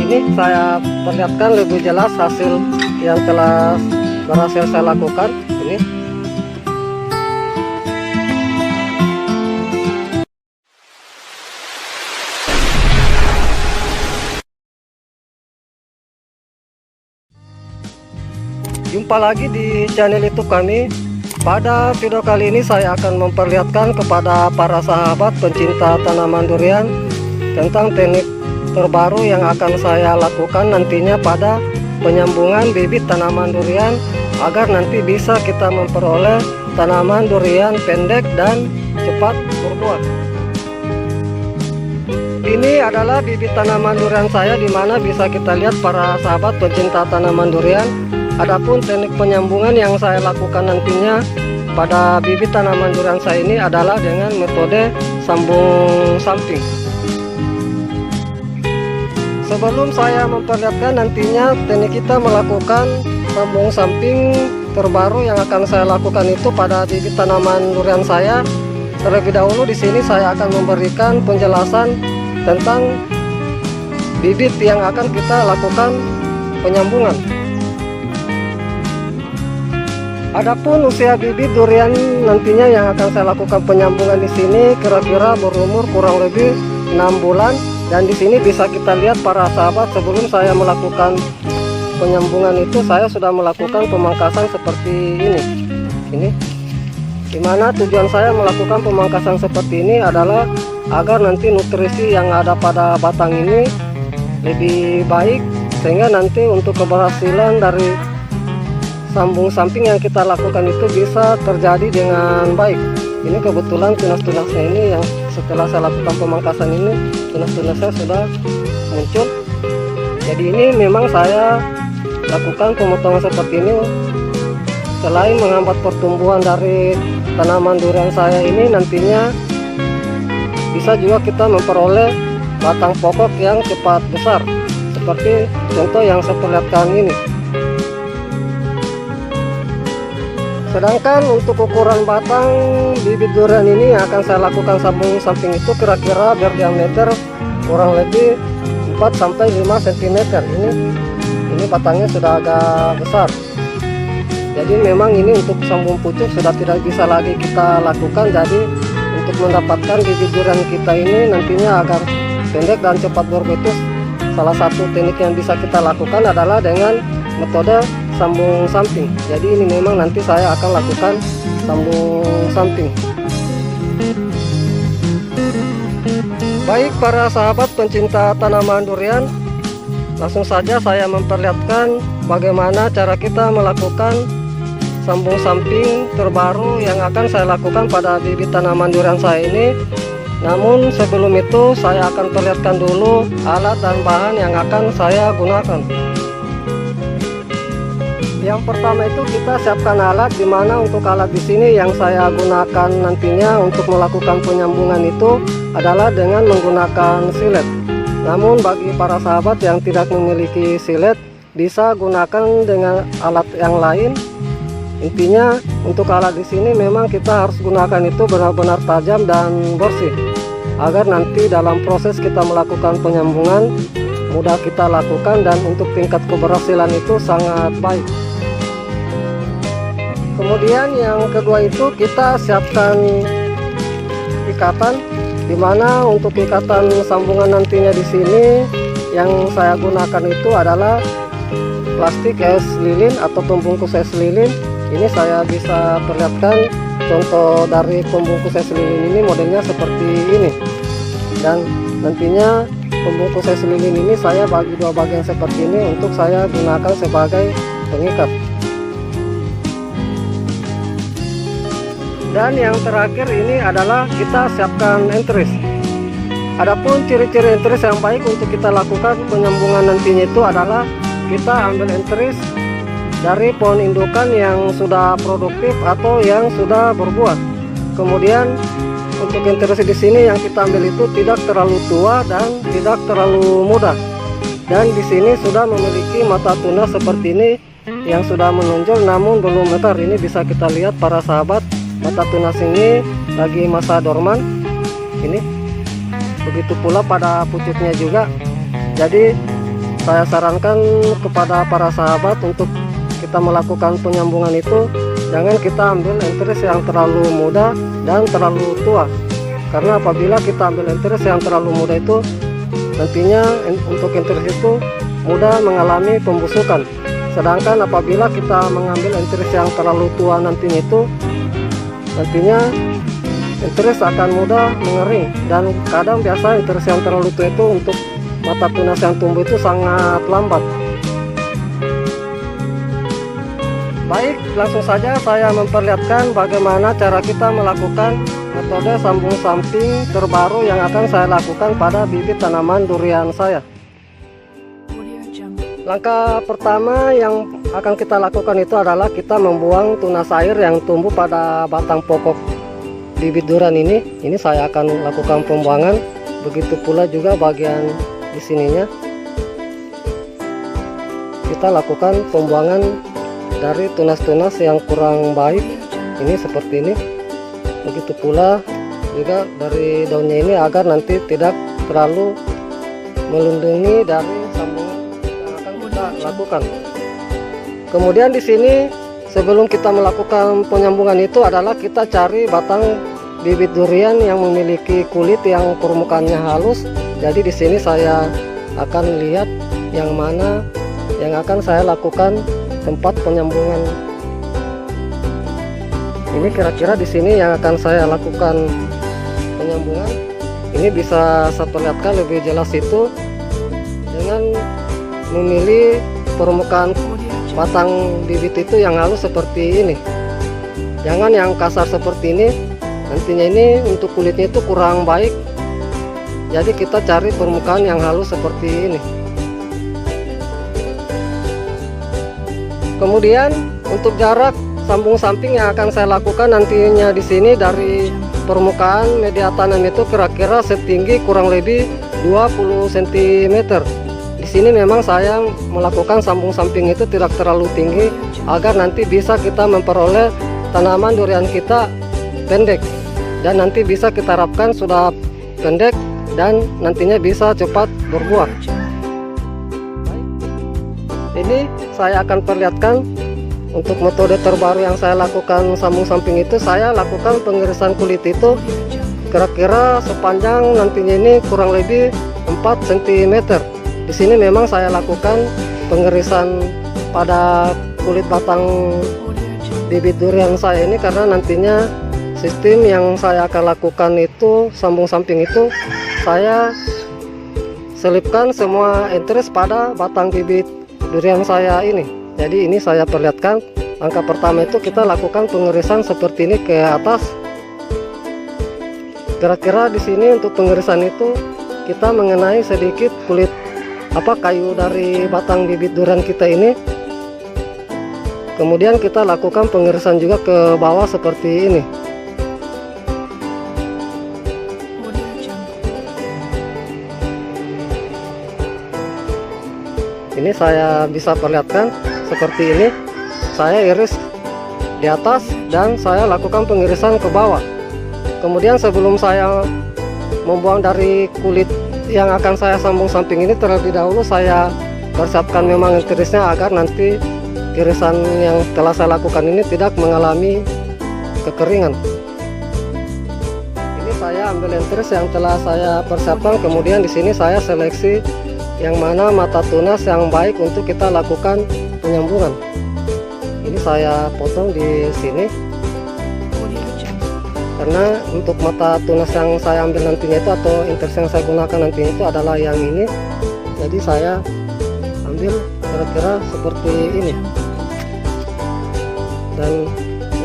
Ini saya perlihatkan lebih jelas hasil yang telah berhasil saya lakukan. Ini jumpa lagi di channel YouTube kami. Pada video kali ini saya akan memperlihatkan kepada para sahabat pencinta tanaman durian tentang teknik terbaru yang akan saya lakukan nantinya pada penyambungan bibit tanaman durian, agar nanti bisa kita memperoleh tanaman durian pendek dan cepat berbuah. Ini adalah bibit tanaman durian saya, di mana bisa kita lihat para sahabat pencinta tanaman durian. Adapun teknik penyambungan yang saya lakukan nantinya pada bibit tanaman durian saya ini adalah dengan metode sambung samping. Sebelum saya memperlihatkan nantinya teknik kita melakukan sambung samping terbaru yang akan saya lakukan itu pada bibit tanaman durian saya, terlebih dahulu di sini saya akan memberikan penjelasan tentang bibit yang akan kita lakukan penyambungan. Adapun usia bibit durian nantinya yang akan saya lakukan penyambungan di sini kira-kira berumur kurang lebih 6 bulan, dan di sini bisa kita lihat para sahabat, sebelum saya melakukan penyambungan itu saya sudah melakukan pemangkasan seperti ini. Dimana tujuan saya melakukan pemangkasan seperti ini adalah agar nanti nutrisi yang ada pada batang ini lebih baik, sehingga nanti untuk keberhasilan dari sambung samping yang kita lakukan itu bisa terjadi dengan baik. Ini kebetulan tunas-tunasnya ini yang setelah saya lakukan pemangkasan ini, tunas-tunasnya sudah muncul. Jadi ini memang saya lakukan pemotongan seperti ini selain menghambat pertumbuhan dari tanaman durian saya ini, nantinya bisa juga kita memperoleh batang pokok yang cepat besar, seperti contoh yang saya perlihatkan ini. Sedangkan untuk ukuran batang bibit durian ini yang akan saya lakukan sambung samping itu kira-kira berdiameter kurang lebih 4-5 cm. Ini batangnya sudah agak besar. Jadi memang ini untuk sambung pucuk sudah tidak bisa lagi kita lakukan. Jadi untuk mendapatkan bibit durian kita ini nantinya agar pendek dan cepat berbuah, salah satu teknik yang bisa kita lakukan adalah dengan metode sambung samping. Jadi ini memang nanti saya akan lakukan sambung samping. Baik para sahabat pencinta tanaman durian, langsung saja saya memperlihatkan bagaimana cara kita melakukan sambung samping terbaru yang akan saya lakukan pada bibit tanaman durian saya ini. Namun sebelum itu saya akan perlihatkan dulu alat dan bahan yang akan saya gunakan. Yang pertama itu kita siapkan alat, dimana untuk alat di sini yang saya gunakan nantinya untuk melakukan penyambungan itu adalah dengan menggunakan silet. Namun bagi para sahabat yang tidak memiliki silet, bisa gunakan dengan alat yang lain. Intinya untuk alat di sini memang kita harus gunakan itu benar-benar tajam dan bersih, agar nanti dalam proses kita melakukan penyambungan mudah kita lakukan dan untuk tingkat keberhasilan itu sangat baik. Kemudian yang kedua itu kita siapkan ikatan, dimana untuk ikatan sambungan nantinya di sini yang saya gunakan itu adalah plastik es lilin atau pembungkus es lilin. Ini saya bisa perlihatkan contoh dari pembungkus es lilin ini, modelnya seperti ini. Dan nantinya pembungkus es lilin ini saya bagi dua bagian seperti ini untuk saya gunakan sebagai pengikat. Dan yang terakhir ini adalah kita siapkan entris. Adapun ciri-ciri entris yang baik untuk kita lakukan penyambungan nantinya itu adalah kita ambil entris dari pohon indukan yang sudah produktif atau yang sudah berbuah. Kemudian untuk entris di sini yang kita ambil itu tidak terlalu tua dan tidak terlalu muda. Dan di sini sudah memiliki mata tunas seperti ini yang sudah menonjol namun belum metar. Ini bisa kita lihat para sahabat, mata tunas ini lagi masa dorman. Ini begitu pula pada pucuknya juga. Jadi saya sarankan kepada para sahabat untuk kita melakukan penyambungan itu, jangan kita ambil enteris yang terlalu muda dan terlalu tua. Karena apabila kita ambil enteris yang terlalu muda itu, nantinya untuk enteris itu mudah mengalami pembusukan. Sedangkan apabila kita mengambil enteris yang terlalu tua nantinya enteris akan mudah mengering, dan kadang biasa enteris yang terlalu tua itu untuk mata tunas yang tumbuh itu sangat lambat. Baik, langsung saja saya memperlihatkan bagaimana cara kita melakukan metode sambung samping terbaru yang akan saya lakukan pada bibit tanaman durian saya. Langkah pertama yang akan kita lakukan itu adalah kita membuang tunas air yang tumbuh pada batang pokok bibit durian ini. Ini saya akan lakukan pembuangan, begitu pula juga bagian di sininya. Kita lakukan pembuangan dari tunas-tunas yang kurang baik, ini seperti ini. Begitu pula juga dari daunnya ini, agar nanti tidak terlalu melindungi dari sambungan yang akan kita lakukan. Kemudian di sini sebelum kita melakukan penyambungan itu adalah kita cari batang bibit durian yang memiliki kulit yang permukaannya halus. Jadi di sini saya akan lihat yang mana yang akan saya lakukan tempat penyambungan. Ini kira-kira di sini yang akan saya lakukan penyambungan. Ini bisa saya perlihatkan lebih jelas itu dengan memilih permukaan batang bibit itu yang halus seperti ini. Jangan yang kasar seperti ini. Nantinya ini untuk kulitnya itu kurang baik. Jadi kita cari permukaan yang halus seperti ini. Kemudian untuk jarak sambung samping yang akan saya lakukan nantinya di sini dari permukaan media tanam itu kira-kira setinggi kurang lebih 20 cm. Di sini memang saya melakukan sambung samping itu tidak terlalu tinggi agar nanti bisa kita memperoleh tanaman durian kita pendek, dan nanti bisa kita harapkan sudah pendek dan nantinya bisa cepat berbuah. Ini saya akan perlihatkan untuk metode terbaru yang saya lakukan sambung samping itu. Saya lakukan pengirisan kulit itu kira-kira sepanjang nantinya ini kurang lebih 4 cm. Di sini memang saya lakukan pengirisan pada kulit batang bibit durian saya ini karena nantinya sistem yang saya akan lakukan itu sambung samping itu saya selipkan semua enteris pada batang bibit durian saya ini. Jadi ini saya perlihatkan. Langkah pertama itu kita lakukan pengirisan seperti ini ke atas. Kira-kira di sini untuk pengirisan itu kita mengenai sedikit kulit kayu dari batang bibit durian kita ini. Kemudian kita lakukan pengirisan juga ke bawah seperti ini. Ini saya bisa perlihatkan seperti ini. Saya iris di atas dan saya lakukan pengirisan ke bawah. Kemudian sebelum saya membuang dari kulit yang akan saya sambung samping ini, terlebih dahulu saya persiapkan memang enterisnya agar nanti irisan yang telah saya lakukan ini tidak mengalami kekeringan. Ini saya ambil enteris yang telah saya persiapkan, kemudian di sini saya seleksi yang mana mata tunas yang baik untuk kita lakukan penyambungan. Ini saya potong di sini karena untuk mata tunas yang saya ambil nantinya itu atau enteris yang saya gunakan nantinya itu adalah yang ini. Jadi saya ambil kira-kira seperti ini, dan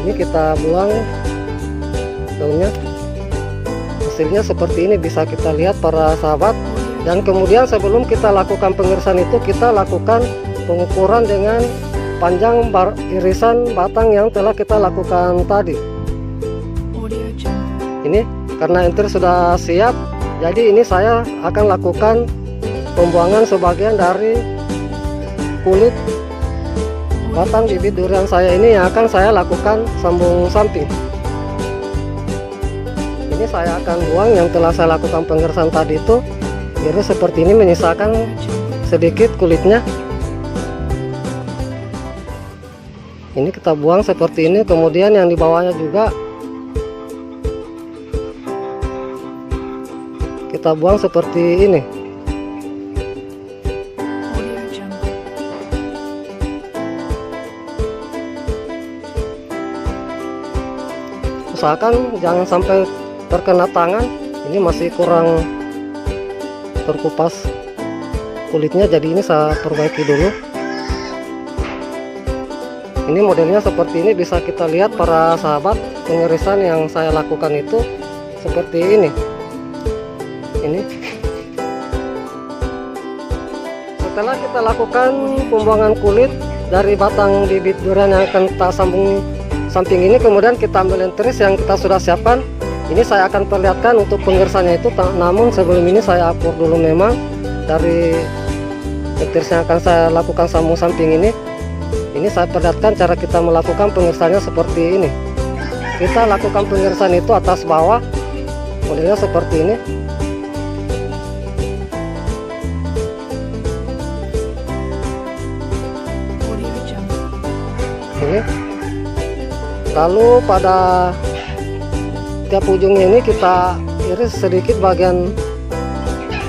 ini kita buang daunnya. Hasilnya seperti ini, bisa kita lihat para sahabat. Dan kemudian sebelum kita lakukan pengirisan itu, kita lakukan pengukuran dengan panjang irisan batang yang telah kita lakukan tadi. Ini karena enteris sudah siap, jadi ini saya akan lakukan pembuangan sebagian dari kulit batang bibit durian saya ini yang akan saya lakukan sambung samping. Ini saya akan buang yang telah saya lakukan pengirisan tadi itu. Jadi seperti ini, menyisakan sedikit kulitnya. Ini kita buang seperti ini, kemudian yang di bawahnya juga kita buang seperti ini. Usahakan jangan sampai terkena tangan, ini masih kurang terkupas kulitnya, jadi ini saya perbaiki dulu. Ini modelnya seperti ini, bisa kita lihat para sahabat, pengirisan yang saya lakukan itu seperti ini. Ini setelah kita lakukan pembuangan kulit dari batang bibit durian yang akan kita sambung samping ini, kemudian kita ambil enteris yang kita sudah siapkan. Ini saya akan perlihatkan untuk pengirisannya itu, namun sebelum ini saya akur dulu memang dari enteris yang akan saya lakukan sambung samping ini. Ini saya perlihatkan cara kita melakukan pengirisannya seperti ini. Kita lakukan pengirisan itu atas bawah, modelnya seperti ini. Ini. Lalu pada tiap ujungnya ini kita iris sedikit bagian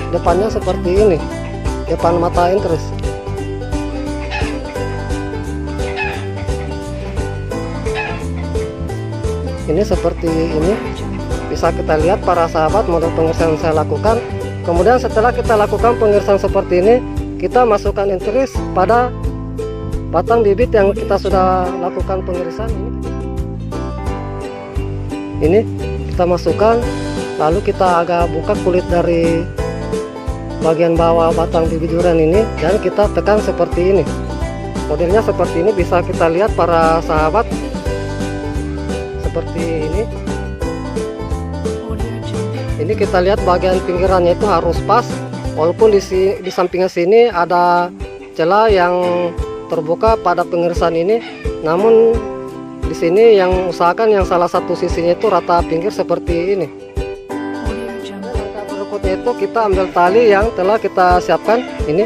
depannya seperti ini, depan mata enteris. Ini seperti ini, bisa kita lihat para sahabat model pengirisan saya lakukan. Kemudian setelah kita lakukan pengirisan seperti ini, kita masukkan enteris pada batang bibit yang kita sudah lakukan pengirisan ini kita masukkan, lalu kita agak buka kulit dari bagian bawah batang bibit durian ini dan kita tekan seperti ini. Modelnya seperti ini, bisa kita lihat para sahabat seperti ini. Ini kita lihat bagian pinggirannya itu harus pas, walaupun di sampingnya sini ada celah yang terbuka pada pengirisan ini, namun di sini yang usahakan yang salah satu sisinya itu rata pinggir seperti ini. Langkah berikutnya itu kita ambil tali yang telah kita siapkan ini.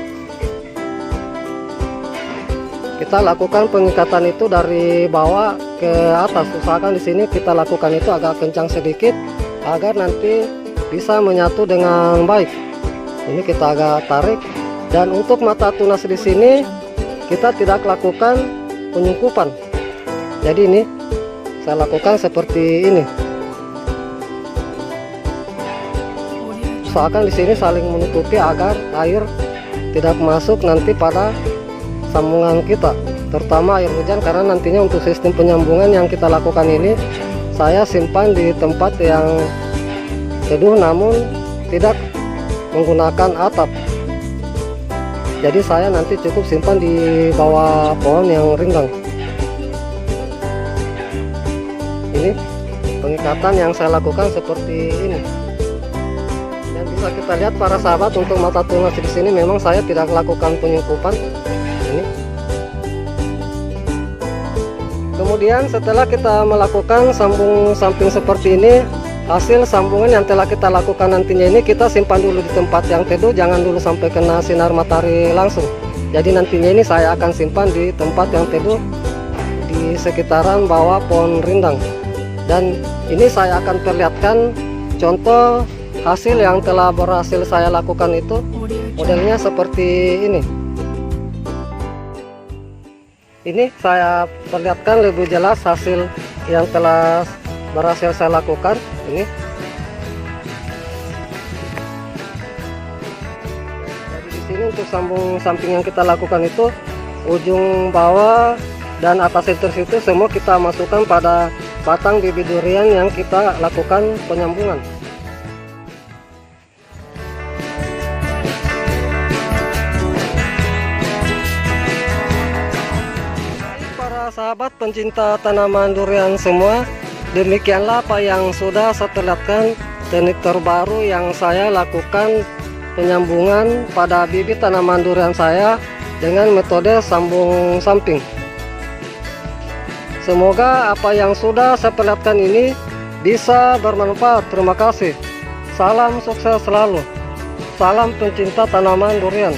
Kita lakukan pengikatan itu dari bawah ke atas. Usahakan di sini kita lakukan itu agak kencang sedikit agar nanti bisa menyatu dengan baik. Ini kita agak tarik, dan untuk mata tunas di sini kita tidak lakukan penyungkupan. Jadi ini saya lakukan seperti ini. Usahakan di sini saling menutupi agar air tidak masuk nanti pada sambungan kita, terutama air hujan, karena nantinya untuk sistem penyambungan yang kita lakukan ini saya simpan di tempat yang teduh namun tidak menggunakan atap. Jadi saya nanti cukup simpan di bawah pohon yang rindang. Ini pengikatan yang saya lakukan seperti ini. Dan bisa kita lihat para sahabat, untuk mata tunas di sini memang saya tidak lakukan penyungkupan. Ini. Kemudian setelah kita melakukan sambung samping seperti ini, hasil sambungan yang telah kita lakukan nantinya ini kita simpan dulu di tempat yang teduh, jangan dulu sampai kena sinar matahari langsung. Jadi nantinya ini saya akan simpan di tempat yang teduh di sekitaran bawah pohon rindang. Dan ini saya akan perlihatkan contoh hasil yang telah berhasil saya lakukan itu, modelnya seperti ini. Ini saya perlihatkan lebih jelas hasil yang telah berhasil saya lakukan ini. Jadi di sini untuk sambung samping yang kita lakukan itu, ujung bawah dan atas enteris itu semua kita masukkan pada batang bibit durian yang kita lakukan penyambungan. Para sahabat pencinta tanaman durian semua, demikianlah apa yang sudah saya perlihatkan, teknik terbaru yang saya lakukan penyambungan pada bibit tanaman durian saya dengan metode sambung samping. Semoga apa yang sudah saya perlihatkan ini bisa bermanfaat. Terima kasih. Salam sukses selalu. Salam pencinta tanaman durian.